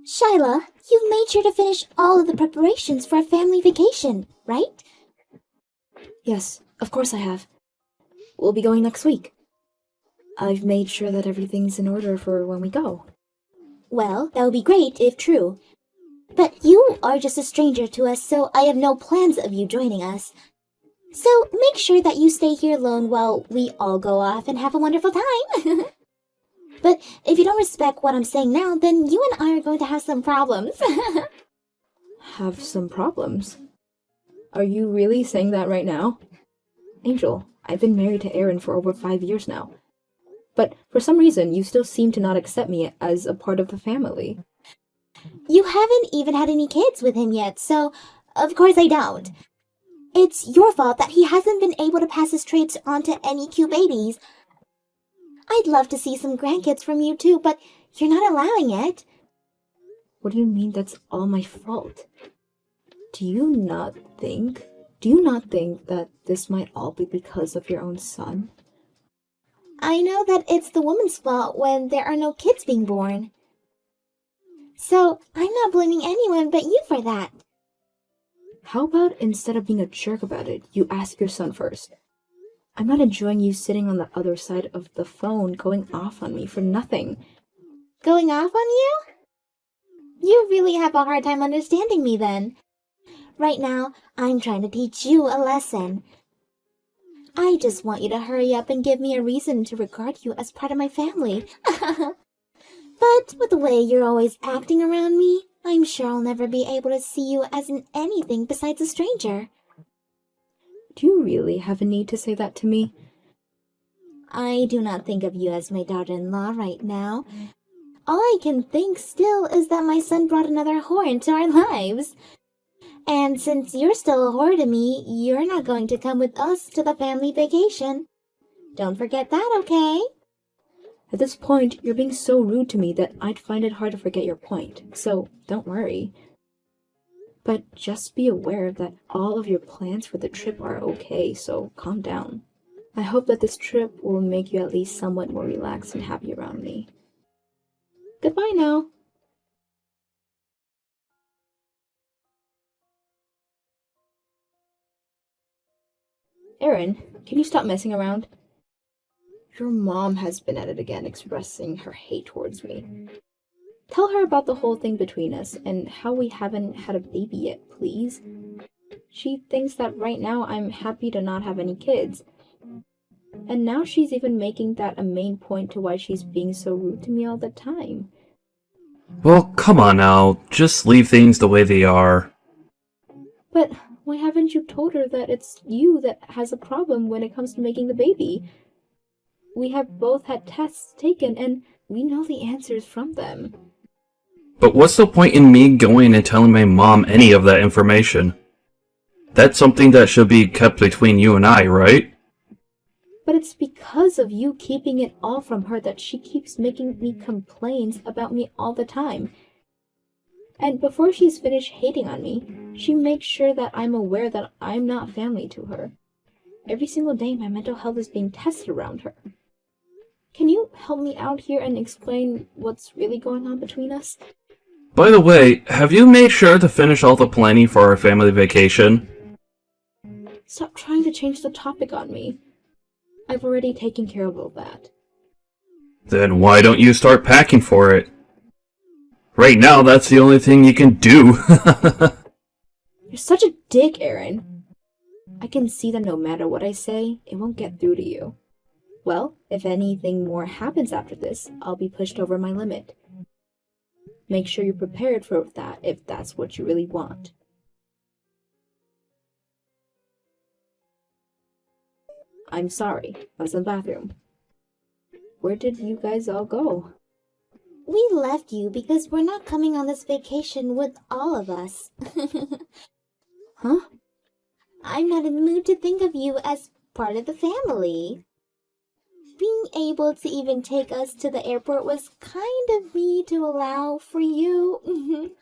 Shyla, you've made sure to finish all of the preparations for a family vacation, right? Yes, of course I have. We'll be going next week. I've made sure that everything's in order for when we go. Well, that would be great if true. But you are just a stranger to us, so I have no plans of you joining us. So make sure that you stay here alone while we all go off and have a wonderful time. But if you don't respect what I'm saying now, then you and I are going to have some problems. Have some problems? Are you really saying that right now? Angel, I've been married to Aaron for over 5 years now. But for some reason, you still seem to not accept me as a part of the family. You haven't even had any kids with him yet, so of course I don't. It's your fault that he hasn't been able to pass his traits on to any cute babies. I'd love to see some grandkids from you too, but you're not allowing it. What do you mean that's all my fault? Do you not think that this might all be because of your own son? I know that it's the woman's fault when there are no kids being born. So I'm not blaming anyone but you for that. How about instead of being a jerk about it, you ask your son first? I'm not enjoying you sitting on the other side of the phone going off on me for nothing. Going off on you? You really have a hard time understanding me then. Right now, I'm trying to teach you a lesson. I just want you to hurry up and give me a reason to regard you as part of my family. But with the way you're always acting around me, I'm sure I'll never be able to see you as anything besides a stranger. Do you really have a need to say that to me? I do not think of you as my daughter-in-law right now. All I can think still is that my son brought another whore into our lives. And since you're still a whore to me, you're not going to come with us to the family vacation. Don't forget that, okay? At this point, you're being so rude to me that I'd find it hard to forget your point, so don't worry. But just be aware that all of your plans for the trip are okay, so calm down. I hope that this trip will make you at least somewhat more relaxed and happy around me. Goodbye now. Aaron, can you stop messing around? Your mom has been at it again, expressing her hate towards me. Tell her about the whole thing between us and how we haven't had a baby yet, please. She thinks that right now I'm happy to not have any kids. And now she's even making that a main point to why she's being so rude to me all the time. Well, come on now. Just leave things the way they are. But why haven't you told her that it's you that has a problem when it comes to making the baby? We have both had tests taken and we know the answers from them. But what's the point in me going and telling my mom any of that information? That's something that should be kept between you and I, right? But it's because of you keeping it all from her that she keeps making me complaints about me all the time. And before she's finished hating on me, she makes sure that I'm aware that I'm not family to her. Every single day my mental health is being tested around her. Can you help me out here and explain what's really going on between us? By the way, have you made sure to finish all the planning for our family vacation? Stop trying to change the topic on me. I've already taken care of all that. Then why don't you start packing for it? Right now, that's the only thing you can do. You're such a dick, Aaron. I can see that no matter what I say, it won't get through to you. Well, if anything more happens after this, I'll be pushed over my limit. Make sure you're prepared for that if that's what you really want. I'm sorry, I was in the bathroom. Where did you guys all go? We left you because we're not coming on this vacation with all of us. Huh? I'm not in the mood to think of you as part of the family. Being able to even take us to the airport was kind of me to allow for you.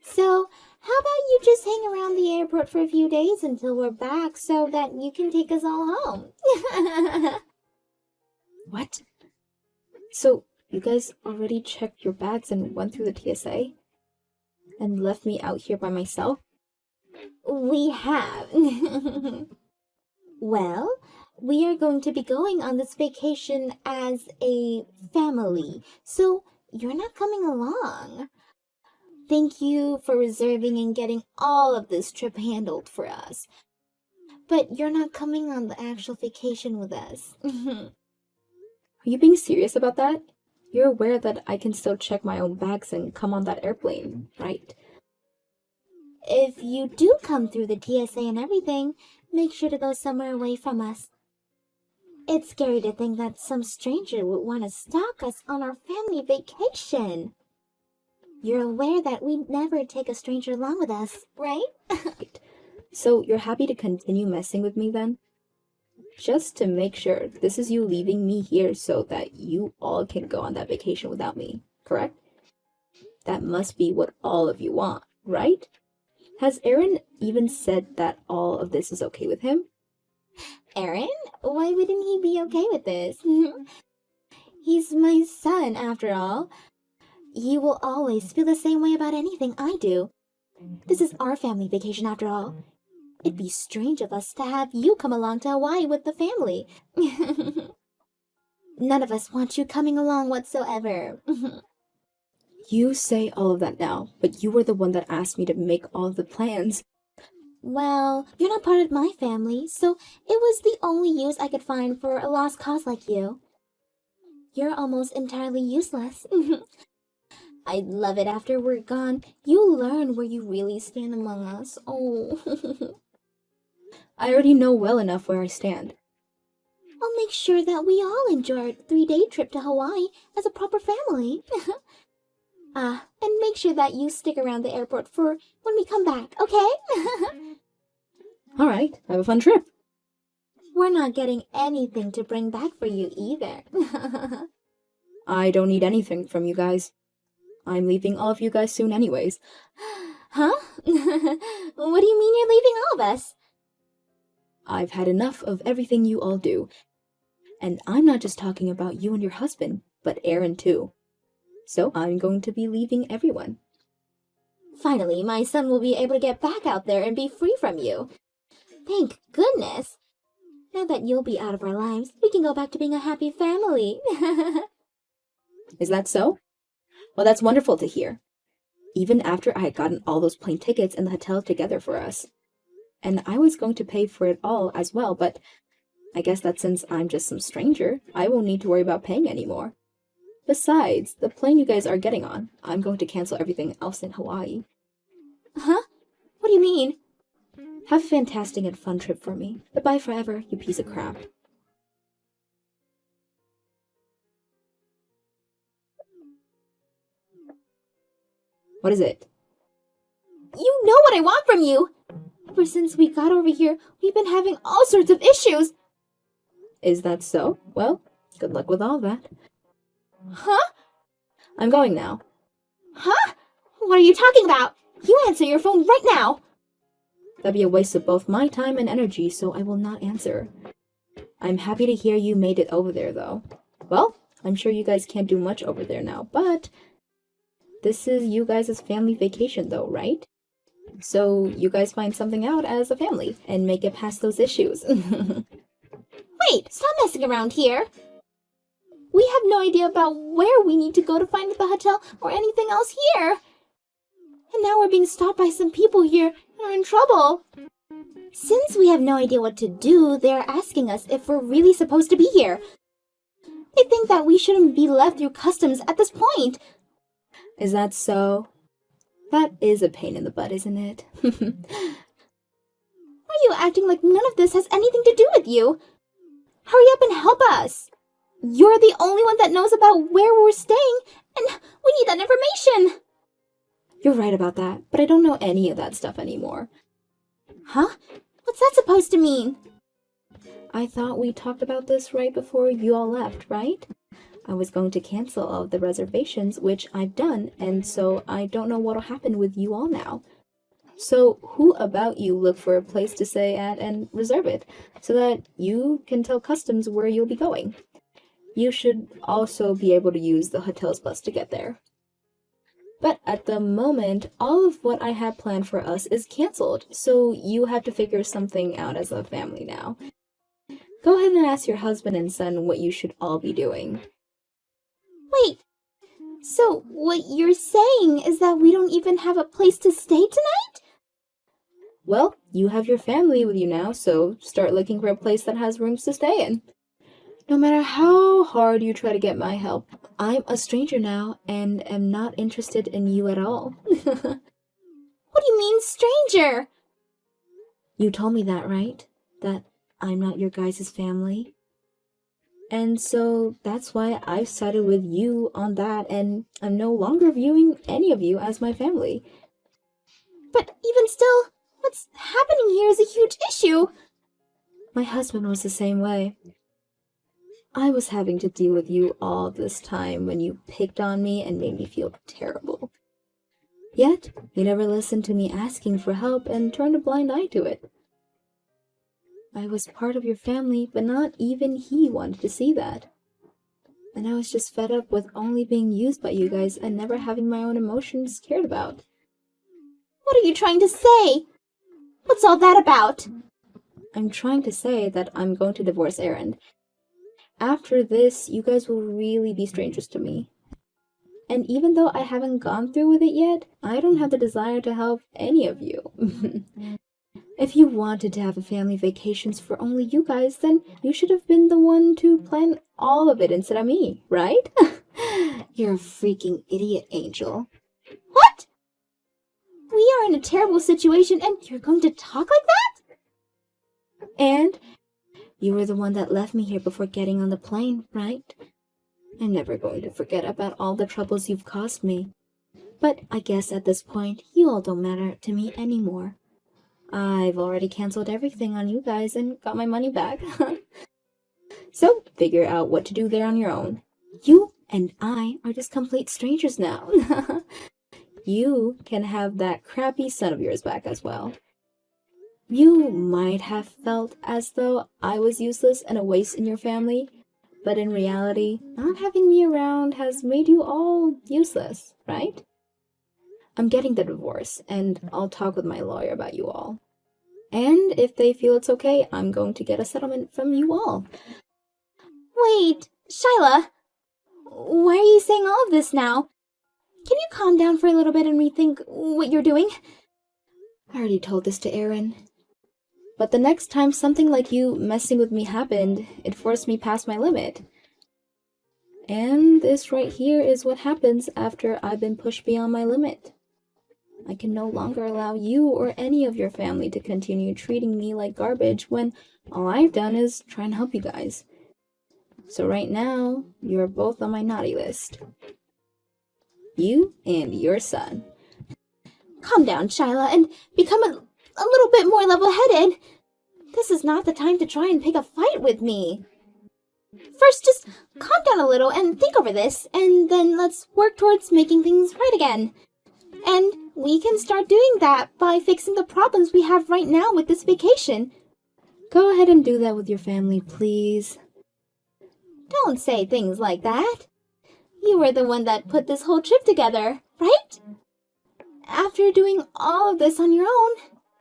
So, how about you just hang around the airport for a few days until we're back so that you can take us all home? What? So, You guys already checked your bags and went through the TSA? And left me out here by myself? We have. Well, we are going to be going on this vacation as a family, so you're not coming along. Thank you for reserving and getting all of this trip handled for us. But you're not coming on the actual vacation with us. Are you being serious about that? You're aware that I can still check my own bags and come on that airplane, right? If you do come through the TSA and everything, make sure to go somewhere away from us. It's scary to think that some stranger would want to stalk us on our family vacation. You're aware that we never take a stranger along with us, right? So you're happy to continue messing with me then? Just to make sure, this is you leaving me here so that you all can go on that vacation without me, correct? That must be what all of you want, right? Has Aaron even said that all of this is okay with him? Aaron? Why wouldn't he be okay with this? He's my son, after all. He will always feel the same way about anything I do. This is our family vacation, after all. It'd be strange of us to have you come along to Hawaii with the family. None of us want you coming along whatsoever. You say all of that now, but you were the one that asked me to make all of the plans. Well, you're not part of my family, so it was the only use I could find for a lost cause like you. You're almost entirely useless. I'd love it after we're gone. You learn where you really stand among us. Oh. I already know well enough where I stand. I'll make sure that we all enjoy our 3-day trip to Hawaii as a proper family. And make sure that you stick around the airport for when we come back, okay? Alright, have a fun trip. We're not getting anything to bring back for you either. I don't need anything from you guys. I'm leaving all of you guys soon anyways. Huh? What do you mean you're leaving all of us? I've had enough of everything you all do. And I'm not just talking about you and your husband, but Aaron too. So I'm going to be leaving everyone. Finally, my son will be able to get back out there and be free from you. Thank goodness. Now that you'll be out of our lives, we can go back to being a happy family. Is that so? Well, that's wonderful to hear. Even after I had gotten all those plane tickets and the hotel together for us. And I was going to pay for it all as well, but I guess that since I'm just some stranger, I won't need to worry about paying anymore. Besides, the plane you guys are getting on, I'm going to cancel everything else in Hawaii. Huh? What do you mean? Have a fantastic and fun trip for me. Goodbye forever, you piece of crap. What is it? You know what I want from you! Ever since we got over here, we've been having all sorts of issues! Is that so? Well, good luck with all that. Huh? I'm going now. Huh? What are you talking about? You answer your phone right now! That'd be a waste of both my time and energy, so I will not answer. I'm happy to hear you made it over there, though. Well, I'm sure you guys can't do much over there now, but this is you guys' family vacation, though, right? So you guys find something out as a family and make it past those issues. Wait, stop messing around here! We have no idea about where we need to go to find the hotel or anything else here! And now we're being stopped by some people here and are in trouble. Since we have no idea what to do, they're asking us if we're really supposed to be here. They think that we shouldn't be left through customs at this point. Is that so? That is a pain in the butt, isn't it? Why are you acting like none of this has anything to do with you? Hurry up and help us! You're the only one that knows about where we're staying, and we need that information! You're right about that, but I don't know any of that stuff anymore. Huh? What's that supposed to mean? I thought we talked about this right before you all left, right? I was going to cancel all of the reservations, which I've done, and so I don't know what'll happen with you all now. So who about you look for a place to stay at and reserve it, so that you can tell customs where you'll be going? you should also be able to use the hotel's bus to get there. But at the moment, all of what I had planned for us is canceled, so you have to figure something out as a family now. Go ahead and ask your husband and son what you should all be doing. Wait, so what you're saying is that we don't even have a place to stay tonight? Well, you have your family with you now, so start looking for a place that has rooms to stay in. No matter how hard you try to get my help, I'm a stranger now and am not interested in you at all. What do you mean, stranger? You told me that, right? That I'm not your guys' family? And so that's why I've sided with you on that, and I'm no longer viewing any of you as my family. But even still, what's happening here is a huge issue. My husband was the same way. I was having to deal with you all this time when you picked on me and made me feel terrible. Yet, you never listened to me asking for help and turned a blind eye to it. I was part of your family, but not even he wanted to see that. And I was just fed up with only being used by you guys and never having my own emotions cared about. What are you trying to say? What's all that about? I'm trying to say that I'm going to divorce Aaron. After this, you guys will really be strangers to me. And even though I haven't gone through with it yet, I don't have the desire to help any of you. If you wanted to have a family vacations for only you guys, then you should have been the one to plan all of it instead of me, right? You're a freaking idiot, Angel. What? We are in a terrible situation and you're going to talk like that? And you were the one that left me here before getting on the plane, right? I'm never going to forget about all the troubles you've caused me. But I guess at this point, you all don't matter to me anymore. I've already canceled everything on you guys and got my money back. So, figure out what to do there on your own. You and I are just complete strangers now. You can have that crappy son of yours back as well. You might have felt as though I was useless and a waste in your family, but in reality, not having me around has made you all useless, right? I'm getting the divorce, and I'll talk with my lawyer about you all. And if they feel it's okay, I'm going to get a settlement from you all. Wait, Shyla, why are you saying all of this now? Can you calm down for a little bit and rethink what you're doing? I already told this to Aaron. But the next time something like you messing with me happened, it forced me past my limit. And this right here is what happens after I've been pushed beyond my limit. I can no longer allow you or any of your family to continue treating me like garbage when all I've done is try and help you guys. So right now, you're both on my naughty list. You and your son. Calm down, Shyla, and become a little bit more level-headed. This is not the time to try and pick a fight with me. First, just calm down a little and think over this, and then let's work towards making things right again. And we can start doing that by fixing the problems we have right now with this vacation. Go ahead and do that with your family, please. Don't say things like that. You were the one that put this whole trip together, right? After doing all of this on your own,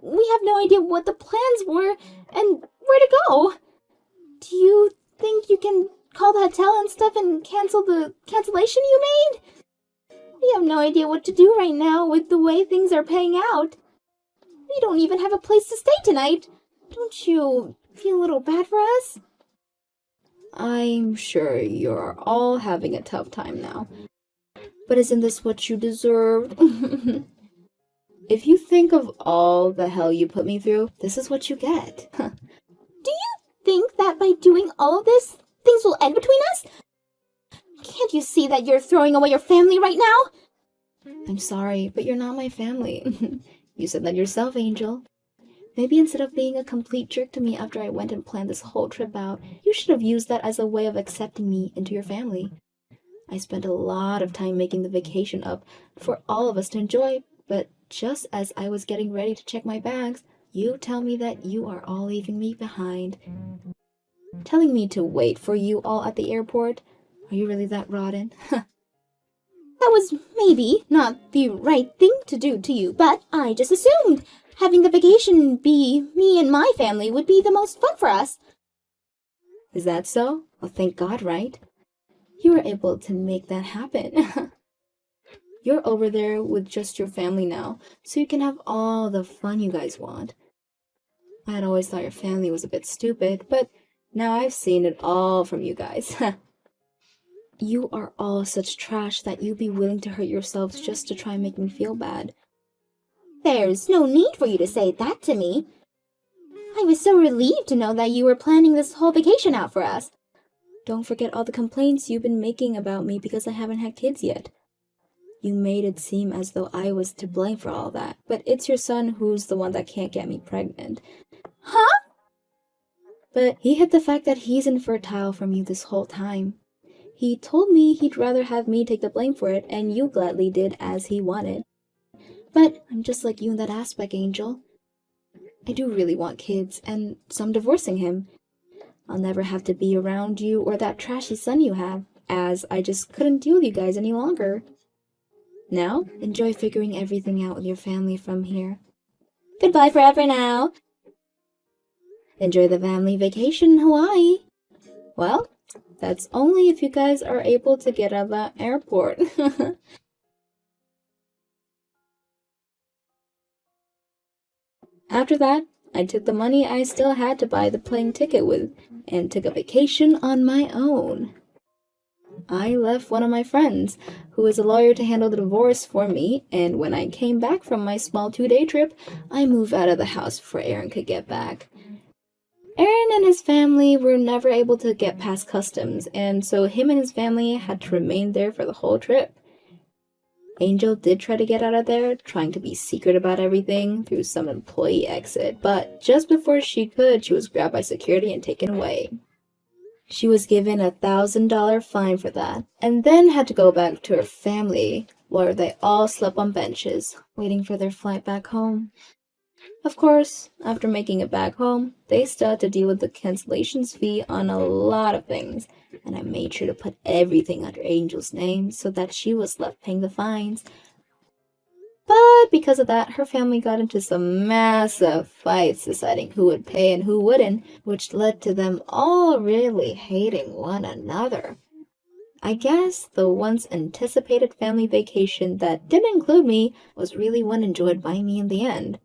we have no idea what the plans were and where to go. Do you think you can call the hotel and stuff and cancel the cancellation you made? We have no idea what to do right now with the way things are paying out. We don't even have a place to stay tonight. Don't you feel a little bad for us? I'm sure you're all having a tough time now. But isn't this what you deserved? If you think of all the hell you put me through, this is what you get. Do you think that by doing all of this, things will end between us? Can't you see that you're throwing away your family right now? I'm sorry, but you're not my family. You said that yourself, Angel. Maybe instead of being a complete jerk to me after I went and planned this whole trip out, you should have used that as a way of accepting me into your family. I spent a lot of time making the vacation up for all of us to enjoy, but just as I was getting ready to check my bags, you tell me that you are all leaving me behind. Telling me to wait for you all at the airport? Are you really that rotten? That was maybe not the right thing to do to you, but I just assumed having the vacation be me and my family would be the most fun for us. Is that so? Well, thank God, right? You were able to make that happen. You're over there with just your family now, so you can have all the fun you guys want. I had always thought your family was a bit stupid, but now I've seen it all from you guys. You are all such trash that you'd be willing to hurt yourselves just to try and make me feel bad. There's no need for you to say that to me. I was so relieved to know that you were planning this whole vacation out for us. Don't forget all the complaints you've been making about me because I haven't had kids yet. You made it seem as though I was to blame for all that, but it's your son who's the one that can't get me pregnant. Huh? But he hid the fact that he's infertile from you this whole time. He told me he'd rather have me take the blame for it, and you gladly did as he wanted. But I'm just like you in that aspect, Angel. I do really want kids, and so I'm divorcing him. I'll never have to be around you or that trashy son you have, as I just couldn't deal with you guys any longer. Now, enjoy figuring everything out with your family from here. Goodbye forever now. Enjoy the family vacation in Hawaii. Well, that's only if you guys are able to get out of the airport. After that, I took the money I still had to buy the plane ticket with and took a vacation on my own. I left one of my friends, who is a lawyer, to handle the divorce for me, and when I came back from my small 2-day trip, I moved out of the house before Aaron could get back. Aaron and his family were never able to get past customs, and so him and his family had to remain there for the whole trip. Angel did try to get out of there, trying to be secret about everything through some employee exit, but just before she could, she was grabbed by security and taken away. She was given a $1,000 fine for that, and then had to go back to her family, where they all slept on benches, waiting for their flight back home. Of course, after making it back home, they still had to deal with the cancellations fee on a lot of things, and I made sure to put everything under Angel's name so that she was left paying the fines. But because of that, her family got into some massive fights deciding who would pay and who wouldn't, which led to them all really hating one another. I guess the once anticipated family vacation that didn't include me was really one enjoyed by me in the end.